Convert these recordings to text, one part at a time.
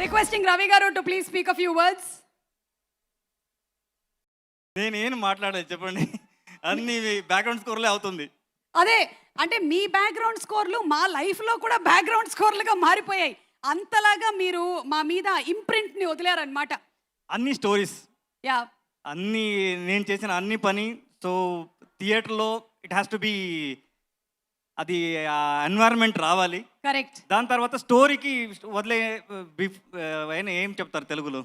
Requesting Ravi Garu to please speak a few words. నేనేం మాట్లాడాలి చెప్పండి, అన్ని బ్యాక్గ్రౌండ్ స్కోర్లే అవుతుంది. అదే అంటే మీ బ్యాక్గ్రౌండ్ స్కోర్లు మా లైఫ్లో కూడా బ్యాక్గ్రౌండ్ స్కోర్లుగా మారిపోయాయి. అంతలాగా మీరు మా మీద ఇంప్రింట్ని వదిలేరనమాట. అన్ని స్టోరీస్, యా, అన్ని నేను చేసిన అన్ని పని. సో థియేటర్లో ఇట్ హ్యాస్ టు బి, అది ఎన్వైరన్మెంట్ రావాలి. కరెక్ట్. దాని తర్వాత స్టోరీకి వదిలే ఏం చెప్తారు తెలుగులో,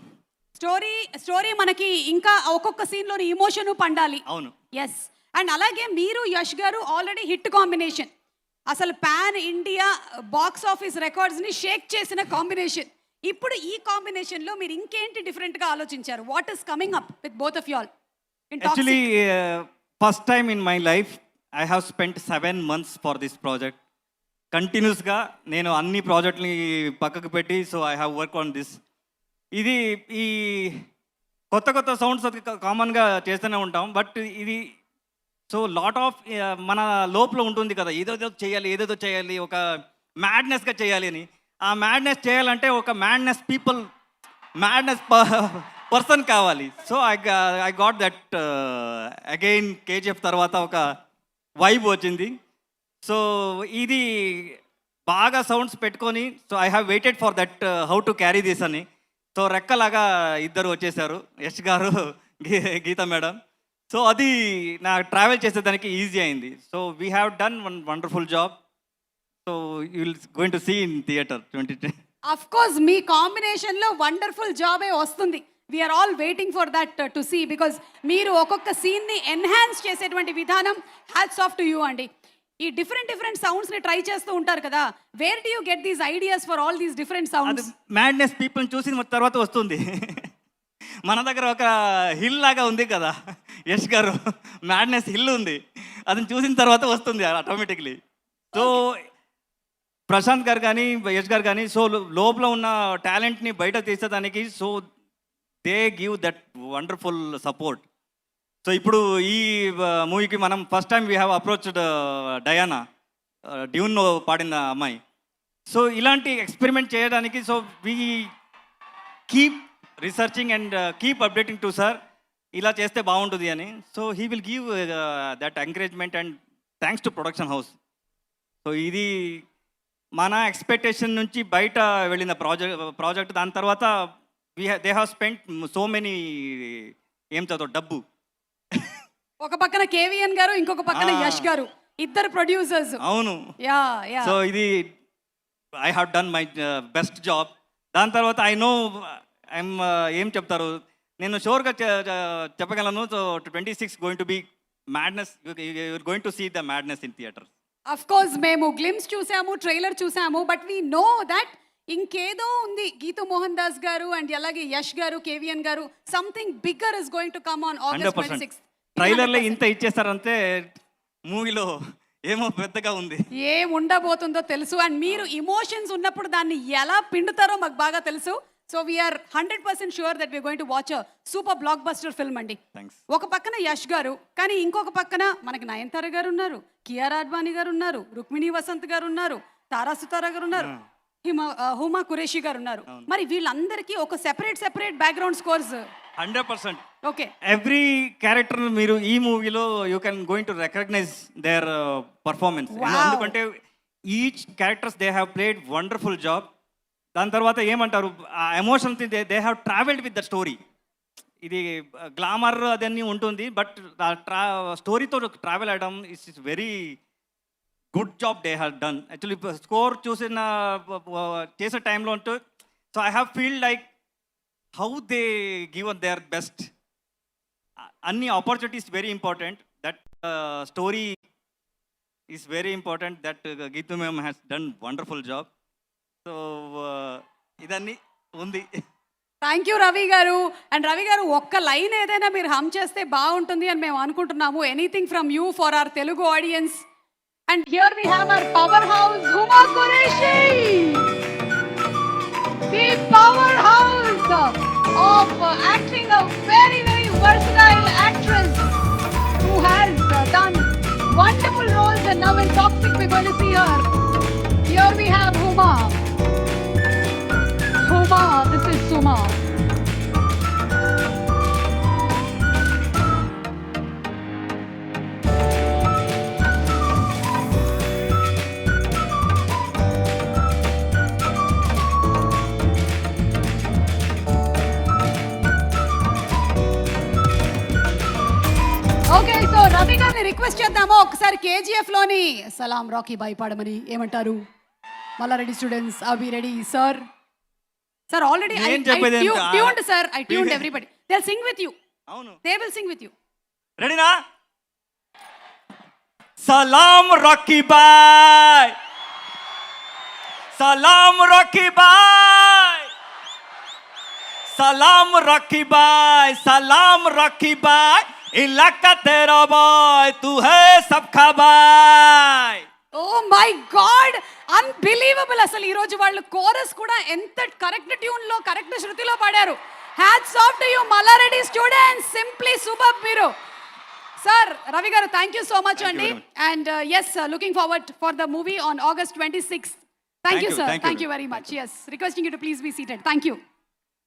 స్టోరీ మనకి ఇంకా ఒక్కొక్క సీన్లోని ఇమోషన్ పండాలి. అవును, ఎస్. అండ్ అలాగే మీరు యష్ గారు ఆల్రెడీ హిట్ కాంబినేషన్, అసలు పాన్ ఇండియా బాక్స్ ఆఫీస్ రికార్డ్స్ని షేక్ చేసిన కాంబినేషన్. ఇప్పుడు ఈ కాంబినేషన్లో మీరు ఇంకేంటి డిఫరెంట్గా ఆలోచించారు? What is coming up with both of you all? Actually first time in my life I have spent 7 months for this project. కంటిన్యూస్గా నేను అన్ని ప్రాజెక్ట్ని పక్కకు పెట్టి, so I have work on this. ఇది ఈ కొత్త సౌండ్స్ అది కామన్గా చేస్తూనే ఉంటాం, బట్ ఇది సో లాట్ ఆఫ్ మన లోపల ఉంటుంది కదా, ఏదేదో చేయాలి, ఒక మ్యాడ్నెస్గా చేయాలి అని. ఆ మ్యాడ్నెస్ చేయాలంటే ఒక మ్యాడ్నెస్ పర్సన్ కావాలి. So I got that again. KGF తర్వాత ఒక వైబ్ వచ్చింది. సో ఇది బాగా సౌండ్స్ పెట్టుకొని, so I have waited for that how to carry this అని. సో రెక్కలాగా ఇద్దరు వచ్చేసారు, యష్ గారు, గీతా మేడం. సో అది నా ట్రావెల్ చేసేదానికి ఈజీ అయింది. So we have done one wonderful job. So you will going to see in theatre 2010. Of course మీ కాంబినేషన్లో వండర్ఫుల్ జాబే వస్తుంది. We are all waiting for that to see, because మీరు ఒక్కొక్క సీన్ని ఎన్హాన్స్ చేసేటువంటి విధానం హ్యాట్స్ ఆఫ్ టు యూ అండి. ఈ డిఫరెంట్ సౌండ్స్ని ట్రై చేస్తూ ఉంటారు కదా, where do you get these ideas for all these different sounds? Madness పీపుల్ని చూసిన తర్వాత వస్తుంది. మన దగ్గర ఒక హిల్ లాగా ఉంది కదా యష్ గారు, మ్యాడ్నెస్ హిల్ ఉంది, అదని చూసిన తర్వాత వస్తుంది ఆటోమేటిక్లీ. సో ప్రశాంత్ గారు కానీ యష్ గారు కానీ, సో లోపల ఉన్న టాలెంట్ని బయట తీసేదానికి, so they give that wonderful support. So ఇప్పుడు ఈ మూవీకి మనం first time we have approached Diana, Dune పాడిన అమ్మాయి. సో ఇలాంటి ఎక్స్పెరిమెంట్ చేయడానికి, so we keep researching and keep updating to sir, ఇలా చేస్తే బాగుంటుంది అని. So he will give that encouragement and thanks to production house. So ఇది మన ఎక్స్పెక్టేషన్ నుంచి బయట వెళ్ళిన ప్రాజెక్ట్. దాని తర్వాత they have spent so many, ఏం చదువు డబ్బు. ఒక పక్కన కేవీఎన్ గారు, ఇంకొక పక్కన యష్ గారు, ఇద్దరు ప్రొడ్యూసర్స్. అవును, యా. సో ఇది I have done my best job. దాని తర్వాత ఐ నో ఐఎమ్ ఏం చెప్తారు, నేను షూర్గా చెప్పగలను. So 26 going to be madness, you're going to see the madness in theatre. Of course మేము గ్లిమ్స్ చూసాము, ట్రైలర్ చూసాము, బట్ వీ నో దట్ ఇంకేదో ఉంది. గీతూ మోహన్ దాస్ గారు అండ్ అలాగే యష్ గారు, కేవీఎన్ గారు, something bigger is going to come on August 26th. ట్రైలర్లో ఇంత ఇచ్చేస్తారంటే మూవీలో ఏమో పెద్దగా ఉంది, ఏం ఉండబోతుందో తెలుసు. అండ్ మీరు ఇమోషన్స్ ఉన్నప్పుడు దాన్ని ఎలా పిండుతారో మాకు బాగా తెలుసు. So we are 100% sure that we are going to watch a super blockbuster film అండి. ఒక పక్కన యష్ గారు, కానీ ఇంకొక పక్కన మనకి నయనతార గారు ఉన్నారు, కియారా అడ్వాణి గారు ఉన్నారు, రుక్మిణి వసంత్ గారు ఉన్నారు, తారా సుతారా గారు ఉన్నారు, హుమా కురేషి గారు ఉన్నారు. మరి వీళ్ళందరికీ ఒక separate background scores 100%. Okay, every character మీరు ఈ మూవీలో you can going to recognise their performance. ఎందుకంటే each characters they have played wonderful job. దాని తర్వాత ఏమంటారు, ఆ emotions they have travelled with the story. ఇది గ్లామర్ అదన్నీ ఉంటుంది, బట్ స్టోరీతో ట్రావెల్ అవ్వడం is very good job they have done. Actually score చూసిన చేసే టైంలో ఉంటూ, so I have feel like how they given their best. అన్ని opportunities very important, that story is very important, that Geethu ma'am has done wonderful job. So ఇదన్నీ ఉంది. Thank you Ravi గారు. And Ravi గారు, ఒక్క లైన్ ఏదైనా మీరు హమ్ చేస్తే బాగుంటుంది అని మేము అనుకుంటున్నాము. Anything from you for our Telugu audience. And here we have our powerhouse Huma Qureshi, the powerhouse of acting, a very versatile actress who has done wonderful roles, and now in Toxic we're going to see her. Here we have Huma, the request చేద్దామో ఒకసారి KGF లోని సలాం Rocky బాయ్ పాడమని ఏమంటారు? Mallareddy students are we ready sir? Sir already I tuned sir, I tuned everybody. They will sing with you. అవును, they will sing with you. రెడీనా? సలాం రాకీ బాయ్, సలాం రాకీ బాయ్, సలాం రాకీ బాయ్, సలాం రాకీ బాయ్, ఇలాకా తేరా బాయ్, తూ హై సబ్కా బాయ్. Oh my god, unbelievable. అసలు ఈ రోజు వాళ్ళు కోరస్ కూడా ఎంత కరెక్ట్ ట్యూన్ లో, కరెక్ట్ శృతిలో పాడారు. Hats off to you Malla Reddy students, simply super మీరు. Sir Ravi garu thank you so much అండి. And yes, looking forward for the movie on August 26th. Thank you sir, thank you very much. Yes, requesting you to please be seated. Thank you.